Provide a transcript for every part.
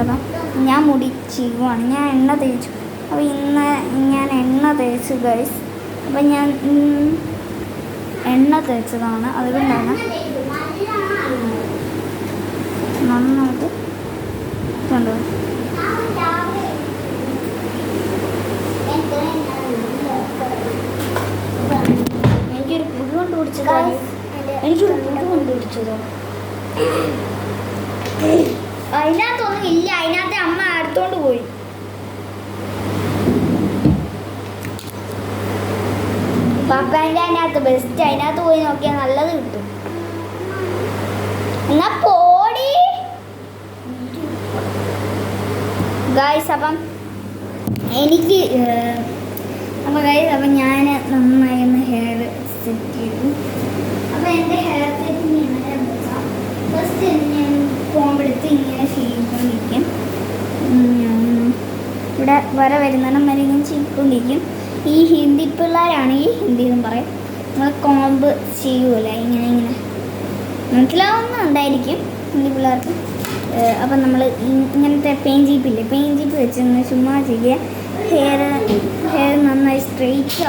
അപ്പം ഞാൻ മുടി ചെയ്യുവാണ്. ഞാൻ എണ്ണ തേച്ചു. അപ്പോൾ ഇന്ന് ഞാൻ എണ്ണ തേച്ചു ഗൈസ്. അപ്പം ഞാൻ എണ്ണ തേച്ചതാണ്, അതുകൊണ്ടാണ് നന്നായിട്ട് കണ്ടോ. എനിക്കൊരു പുഴു കൊണ്ട് പിടിച്ചതോ അതിനകത്തൊന്നും ഇല്ല. അതിനകത്ത് അമ്മ അടുത്തോണ്ട് പോയി. പപ്പാൻ്റെ അതിനകത്ത് ബെസ്റ്റ്. അതിനകത്ത് പോയി നോക്കിയാൽ നല്ലത് കിട്ടും. എന്നാ പോടി ഗൈസ്. അപ്പം എനിക്ക് അപ്പം ഞാൻ നന്നായി ഒന്ന് ഹെയർ സെറ്റ് ചെയ്തു. അപ്പം എൻ്റെ ഹെയർ സെറ്റിങ് എങ്ങനെയാണെന്ന് വെച്ചാൽ ഫസ്റ്റ് ഞാൻ പോകുമ്പോഴത്ത് ഇങ്ങനെ ചെയ്തുകൊണ്ടിരിക്കും. ഇവിടെ വരുന്നിടം വരെ ഇങ്ങനെ ചെയ്തുകൊണ്ടിരിക്കും. ഈ ഹിന്ദി പിള്ളേരാണ്, ഈ ഹിന്ദി എന്നും പറയും. നമ്മൾ കോമ്പ് ചെയ്യൂല ഇങ്ങനെ മനസ്സിലാവുന്നുണ്ടായിരിക്കും ഹിന്ദി പിള്ളേർക്ക്. അപ്പം നമ്മൾ ഇങ്ങനത്തെ പെയിൻ ജീപ്പ് വെച്ച് ചുമ്മാ ചെയ്യുക. ഹെയർ നന്നായി സ്ട്രെയിറ്റ്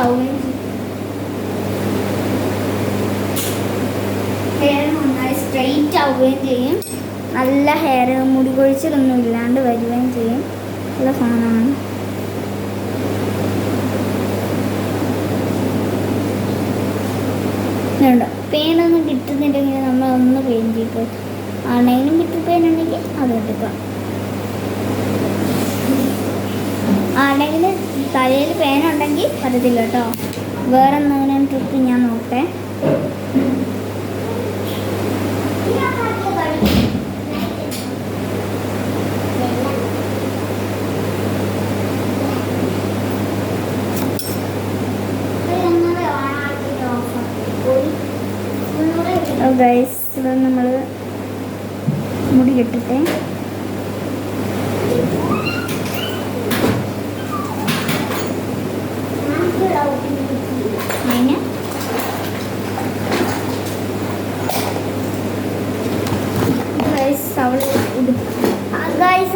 ആവുകയും ചെയ്യും. നല്ല ഹെയർ മുടി കൊഴിച്ചിലൊന്നും ഇല്ലാണ്ട് വരികയും ചെയ്യും. നല്ല സാധനമാണ്. വേണ്ട പെയിനൊന്നും കിട്ടുന്നില്ലെങ്കിൽ നമ്മൾ ഒന്ന് പെയിൻ ജീപ്പ് ആണെങ്കിലും കിട്ടി പെയിൻ ഉണ്ടെങ്കിൽ അത് എടുക്കാം. ആണെങ്കിൽ തലയിൽ പേനുണ്ടെങ്കിൽ പറ്റത്തില്ല കേട്ടോ. വേറെ എന്തെങ്കിലും ട്രിപ്പ് ഞാൻ നോക്കട്ടെ. ഗൈസ് ഇവിടെ നമ്മൾ മുടി കെട്ടിട്ടെ.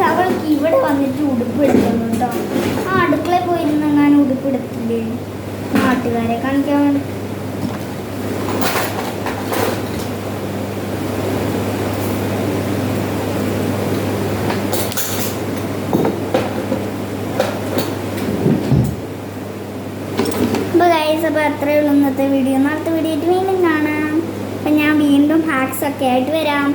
അവൾക്ക് ഇവിടെ വന്നിട്ട് ഉടുപ്പ് എടുക്കുന്നു കേട്ടോ. ആ അടുക്കളയിൽ പോയിരുന്നെങ്ങാനും ഉടുപ്പ് എടുത്തില്ലേ നാട്ടുകാരെ കാണിക്കാൻ വേണ്ടി. അപ്പോൾ അത്രയേ ഉള്ളൂ ഇന്നത്തെ വീഡിയോ. നാളത്തെ വീഡിയോ ആയിട്ട് വീണ്ടും കാണാം. അപ്പം ഞാൻ വീണ്ടും ഹാക്സ് ഒക്കെ ആയിട്ട് വരാം.